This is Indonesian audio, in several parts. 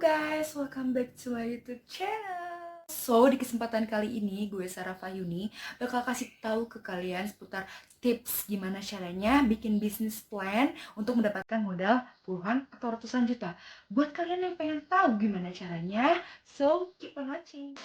Guys, welcome back to my YouTube channel. So, di kesempatan kali ini gue Sarah Fayuni bakal kasih tahu ke kalian seputar tips gimana caranya bikin bisnis plan untuk mendapatkan modal puluhan atau ratusan juta. Buat kalian yang pengen tahu gimana caranya, so keep on watching.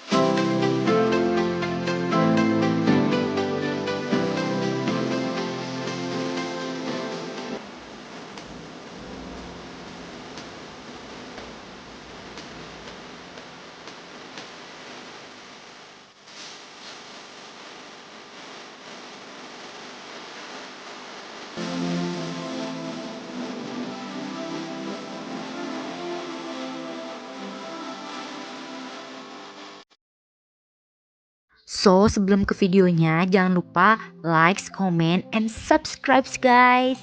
So, sebelum ke videonya, jangan lupa like, comment, and subscribe guys.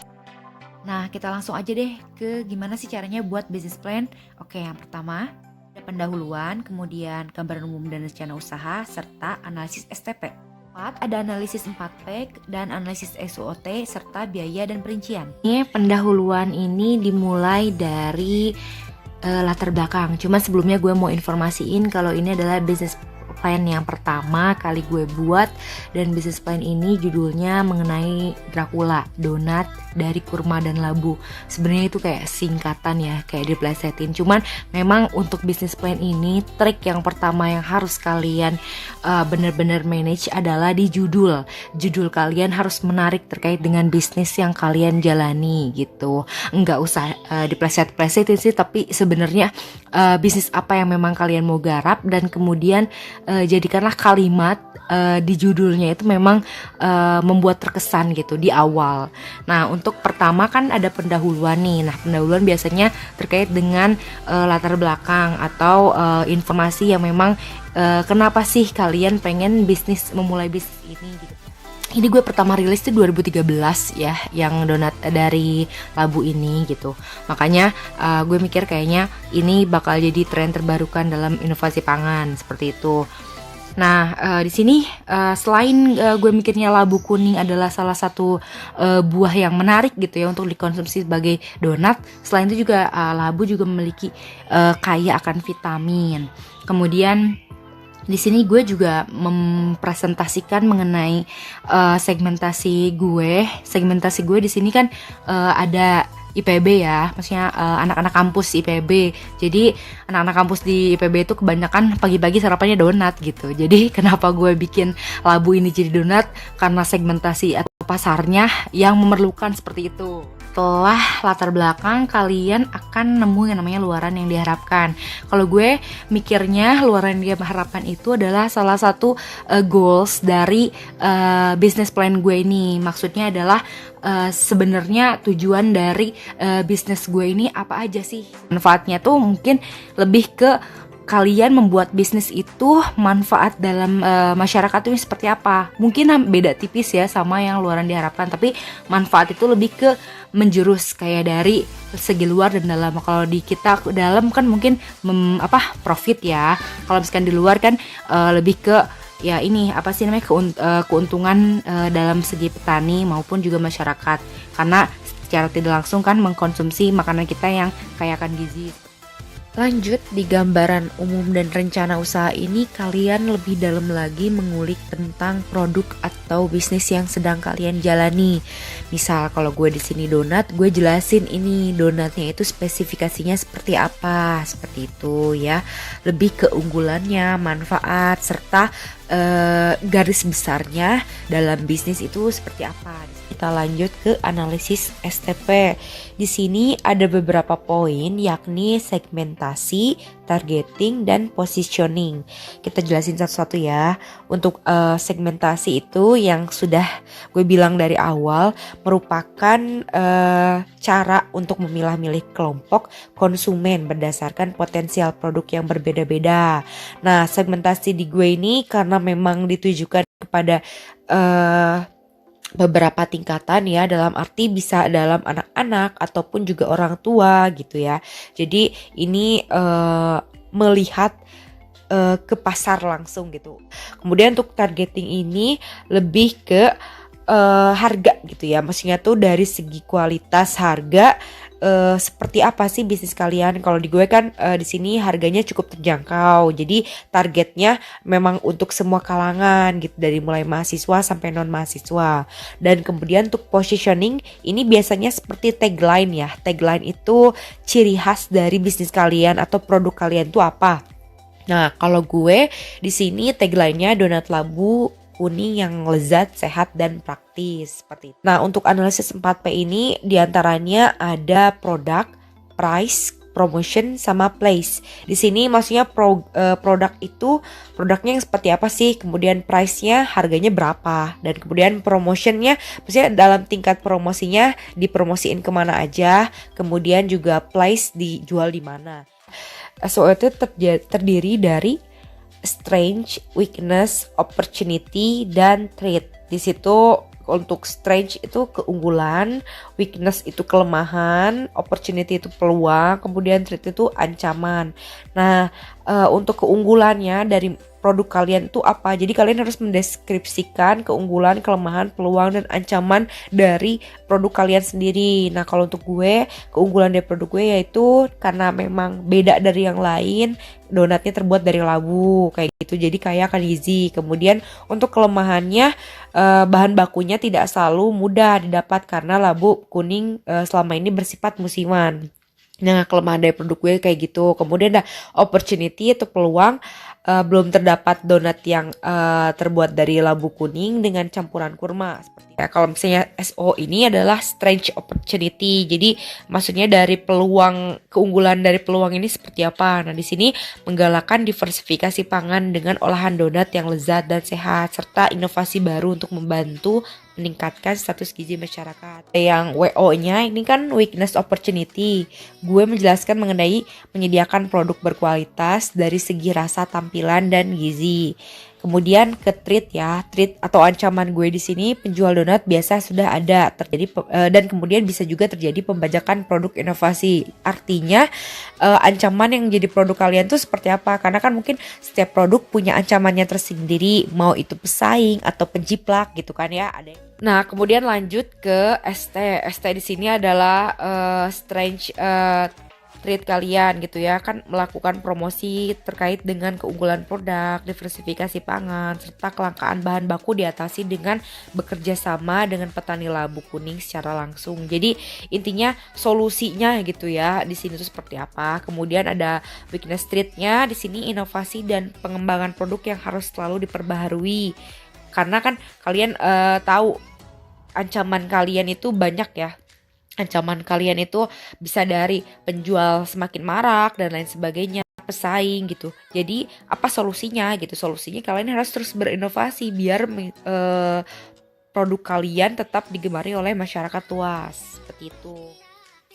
Nah, kita langsung aja deh ke gimana sih caranya buat business plan. Oke, yang pertama ada pendahuluan, kemudian gambaran umum dan rencana usaha, serta analisis STP. 4, ada analisis 4P dan analisis SWOT, serta biaya dan perincian. Ini pendahuluan ini dimulai dari latar belakang. Cuma sebelumnya gue mau informasiin kalau ini adalah business plan yang pertama kali gue buat, dan business plan ini judulnya mengenai Dracula, donat dari kurma dan labu. Sebenarnya itu kayak singkatan ya, kayak diplesetin. Cuman memang untuk business plan ini trik yang pertama yang harus kalian bener-bener manage adalah di judul. Judul kalian harus menarik terkait dengan bisnis yang kalian jalani gitu. Enggak usah dipleset-plesetin sih, tapi sebenarnya bisnis apa yang memang kalian mau garap, dan kemudian jadikanlah kalimat di judulnya itu memang membuat terkesan gitu di awal. Nah, untuk pertama kan ada pendahuluan nih. Nah, pendahuluan biasanya terkait dengan latar belakang atau informasi yang memang kenapa sih kalian pengen memulai bisnis ini gitu. Ini gue pertama rilis tuh 2013 ya, yang donat dari labu ini gitu. Makanya gue mikir kayaknya ini bakal jadi tren terbarukan dalam inovasi pangan seperti itu. Nah, di sini selain gue mikirnya labu kuning adalah salah satu buah yang menarik gitu ya untuk dikonsumsi sebagai donat. Selain itu juga labu juga memiliki kaya akan vitamin. Kemudian di sini gue juga mempresentasikan mengenai segmentasi gue. Segmentasi gue di sini kan ada IPB ya, maksudnya anak-anak kampus IPB. Jadi anak-anak kampus di IPB itu kebanyakan pagi-pagi sarapannya donat gitu. Jadi kenapa gue bikin labu ini jadi donat? Karena segmentasi atau pasarnya yang memerlukan seperti itu. Setelah latar belakang, kalian akan nemu yang namanya luaran yang diharapkan. Kalau gue mikirnya luaran yang diharapkan itu adalah salah satu goals dari business plan gue ini. Maksudnya adalah sebenarnya tujuan dari bisnis gue ini apa aja sih? Manfaatnya tuh mungkin lebih ke kalian membuat bisnis itu manfaat dalam masyarakat itu seperti apa. Mungkin beda tipis ya sama yang luaran diharapkan, tapi manfaat itu lebih ke menjurus kayak dari segi luar dan dalam. Kalau di kita dalam kan mungkin profit ya. Kalau misalkan di luar kan lebih ke ya ini apa sih namanya keuntungan dalam segi petani maupun juga masyarakat, karena secara tidak langsung kan mengkonsumsi makanan kita yang kaya akan gizi. Lanjut, di gambaran umum dan rencana usaha ini kalian lebih dalam lagi mengulik tentang produk atau bisnis yang sedang kalian jalani. Misal kalau gue di sini donat, gue jelasin ini donatnya itu spesifikasinya seperti apa, seperti itu ya. Lebih keunggulannya, manfaat, serta garis besarnya dalam bisnis itu seperti apa. Kita lanjut ke analisis STP. Di sini ada beberapa poin, yakni segmentasi, targeting, dan positioning. Kita jelasin satu-satu ya. Untuk segmentasi itu yang sudah gue bilang dari awal merupakan cara untuk memilah-milih kelompok konsumen berdasarkan potensial produk yang berbeda-beda. Nah, segmentasi di gue ini karena memang ditujukan kepada beberapa tingkatan ya, dalam arti bisa dalam anak-anak ataupun juga orang tua gitu ya. Jadi ini melihat ke pasar langsung gitu. Kemudian untuk targeting ini lebih ke harga gitu ya. Maksudnya tuh dari segi kualitas harga, seperti apa sih bisnis kalian? Kalau di gue kan di sini harganya cukup terjangkau. Jadi targetnya memang untuk semua kalangan gitu, dari mulai mahasiswa sampai non mahasiswa. Dan kemudian untuk positioning ini biasanya seperti tagline ya. Tagline itu ciri khas dari bisnis kalian atau produk kalian tuh apa. Nah, kalau gue di sini tagline-nya donat labu kuning yang lezat, sehat, dan praktis seperti itu. Nah, untuk analisis 4P ini diantaranya ada produk, price, promotion, sama place. Di sini maksudnya produk itu produknya yang seperti apa sih, kemudian price-nya harganya berapa, dan kemudian promotion-nya maksudnya dalam tingkat promosinya dipromosiin kemana aja, kemudian juga place dijual di mana. SO itu terdiri dari strength, weakness, opportunity, dan threat. Di situ untuk strength itu keunggulan, weakness itu kelemahan, opportunity itu peluang, kemudian threat itu ancaman. Nah, untuk keunggulannya dari produk kalian itu apa? Jadi kalian harus mendeskripsikan keunggulan, kelemahan, peluang, dan ancaman dari produk kalian sendiri. Nah, kalau untuk gue, keunggulan dari produk gue yaitu karena memang beda dari yang lain, donatnya terbuat dari labu kayak gitu, jadi kaya akan gizi. Kemudian untuk kelemahannya, bahan bakunya tidak selalu mudah didapat karena labu kuning selama ini bersifat musiman. Nah, kelemahan dari produk gue kayak gitu. Kemudian ada opportunity atau peluang, belum terdapat donat yang terbuat dari labu kuning dengan campuran kurma. Ya, kalau misalnya SO ini adalah strange opportunity. Jadi maksudnya dari peluang, keunggulan dari peluang ini seperti apa? Nah, di sini menggalakkan diversifikasi pangan dengan olahan donat yang lezat dan sehat, serta inovasi baru untuk membantu meningkatkan status gizi masyarakat. Yang WO-nya ini kan weakness opportunity. Gue menjelaskan mengenai menyediakan produk berkualitas dari segi rasa, tampilan, dan gizi. Kemudian ke threat ya, threat atau ancaman gue di sini, penjual donat biasa sudah ada terjadi dan kemudian bisa juga terjadi pembajakan produk inovasi. Artinya ancaman yang jadi produk kalian tuh seperti apa? Karena kan mungkin setiap produk punya ancamannya tersendiri, mau itu pesaing atau penjiplak gitu kan ya, ada. Nah, kemudian lanjut ke ST. ST di sini adalah strange treat kalian gitu ya, kan melakukan promosi terkait dengan keunggulan produk, diversifikasi pangan, serta kelangkaan bahan baku diatasi dengan bekerja sama dengan petani labu kuning secara langsung. Jadi intinya solusinya gitu ya di sini tuh seperti apa. Kemudian ada weakness treatnya, di sini inovasi dan pengembangan produk yang harus selalu diperbaharui. Karena kan kalian tahu ancaman kalian itu banyak ya. Ancaman kalian itu bisa dari penjual semakin marak dan lain sebagainya, pesaing gitu. Jadi apa solusinya gitu? Solusinya kalian harus terus berinovasi biar produk kalian tetap digemari oleh masyarakat luas. Seperti itu.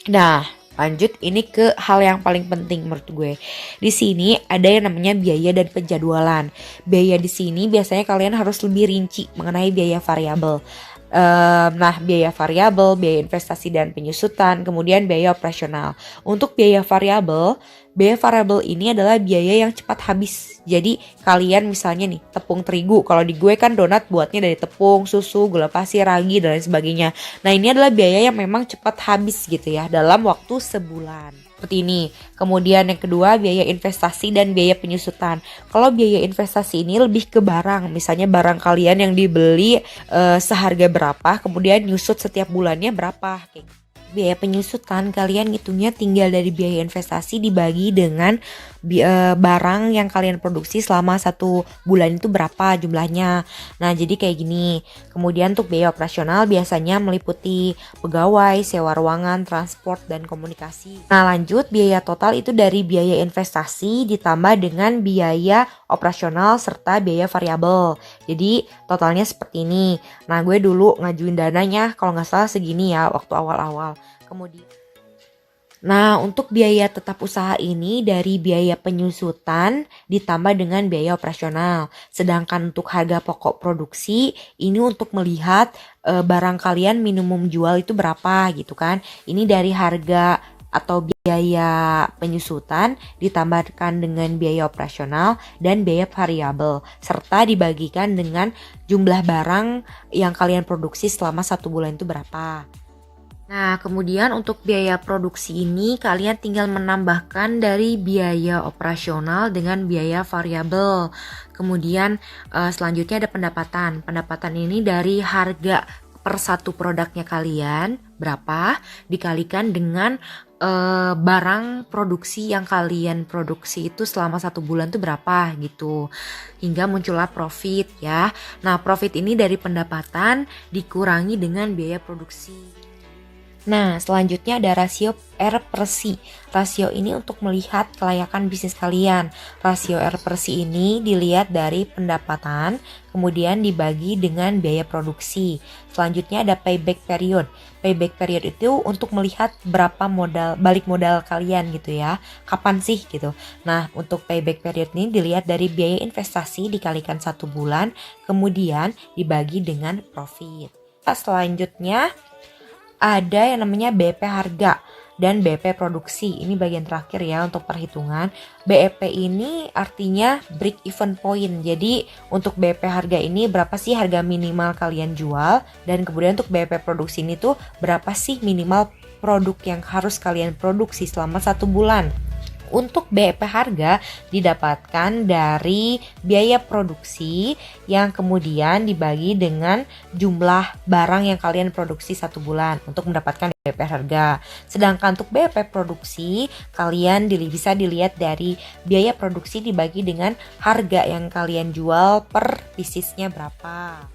Nah, lanjut ini ke hal yang paling penting menurut gue. Di sini ada yang namanya biaya dan penjadwalan. Biaya di sini biasanya kalian harus lebih rinci mengenai biaya variabel. Nah, biaya variabel, biaya investasi dan penyusutan, kemudian biaya operasional. Untuk biaya variabel ini adalah biaya yang cepat habis. Jadi kalian misalnya nih tepung terigu, kalau di gue kan donat buatnya dari tepung, susu, gula pasir, ragi dan lain sebagainya. Nah, ini adalah biaya yang memang cepat habis gitu ya dalam waktu sebulan. Seperti ini. Kemudian yang kedua, biaya investasi dan biaya penyusutan. Kalau biaya investasi ini lebih ke barang. Misalnya barang kalian yang dibeli seharga berapa, kemudian nyusut setiap bulannya berapa. Kayak gitu. Biaya penyusutan kalian ngitungnya tinggal dari biaya investasi dibagi dengan barang yang kalian produksi selama 1 bulan itu berapa jumlahnya. Nah, jadi kayak gini. Kemudian untuk biaya operasional biasanya meliputi pegawai, sewa ruangan, transport, dan komunikasi. Nah, lanjut biaya total itu dari biaya investasi ditambah dengan biaya operasional serta biaya variabel. Jadi totalnya seperti ini. Nah, gue dulu ngajuin dananya kalau nggak salah segini ya waktu awal-awal. Kemudian, nah untuk biaya tetap usaha ini dari biaya penyusutan ditambah dengan biaya operasional. Sedangkan untuk harga pokok produksi ini untuk melihat barang kalian minimum jual itu berapa gitu kan. Ini dari harga atau biaya penyusutan ditambahkan dengan biaya operasional dan biaya variabel, serta dibagikan dengan jumlah barang yang kalian produksi selama 1 bulan itu berapa. Nah, kemudian untuk biaya produksi ini kalian tinggal menambahkan dari biaya operasional dengan biaya variabel. Kemudian selanjutnya ada pendapatan. Pendapatan ini dari harga per satu produknya kalian berapa dikalikan dengan barang produksi yang kalian produksi itu selama 1 bulan tuh berapa gitu, hingga muncullah profit ya. Nah, profit ini dari pendapatan dikurangi dengan biaya produksi. Nah, selanjutnya ada rasio R per C. Rasio ini untuk melihat kelayakan bisnis kalian. Rasio R per C ini dilihat dari pendapatan, kemudian dibagi dengan biaya produksi. Selanjutnya ada payback period. Payback period itu untuk melihat berapa balik modal kalian gitu ya. Kapan sih gitu. Nah, untuk payback period ini dilihat dari biaya investasi dikalikan 1 bulan, kemudian dibagi dengan profit. Selanjutnya ada yang namanya BP harga dan BP produksi. Ini bagian terakhir ya untuk perhitungan. BEP ini artinya break even point. Jadi untuk BP harga ini berapa sih harga minimal kalian jual, dan kemudian untuk BP produksi ini tuh berapa sih minimal produk yang harus kalian produksi selama 1 bulan. Untuk BEP harga didapatkan dari biaya produksi yang kemudian dibagi dengan jumlah barang yang kalian produksi 1 bulan untuk mendapatkan BEP harga. Sedangkan untuk BEP produksi kalian bisa dilihat dari biaya produksi dibagi dengan harga yang kalian jual per piecesnya berapa.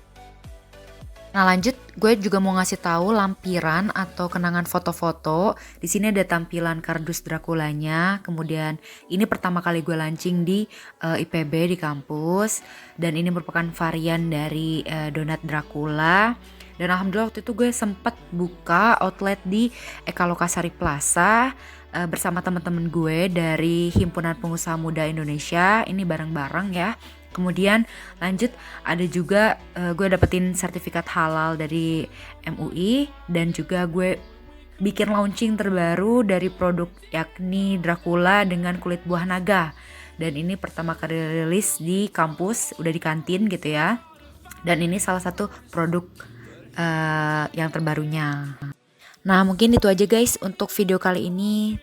Nah, lanjut gue juga mau ngasih tahu lampiran atau kenangan foto-foto. Di sini ada tampilan kardus Draculanya. Kemudian ini pertama kali gue launching di IPB di kampus, dan ini merupakan varian dari donat Dracula. Dan alhamdulillah waktu itu gue sempat buka outlet di Eka Lokasari Plaza bersama teman-teman gue dari Himpunan Pengusaha Muda Indonesia. Ini bareng-bareng ya. Kemudian lanjut ada juga gue dapetin sertifikat halal dari MUI, dan juga gue bikin launching terbaru dari produk yakni Dracula dengan kulit buah naga. Dan ini pertama kali rilis di kampus, udah di kantin gitu ya. Dan ini salah satu produk yang terbarunya. Nah, mungkin itu aja guys untuk video kali ini.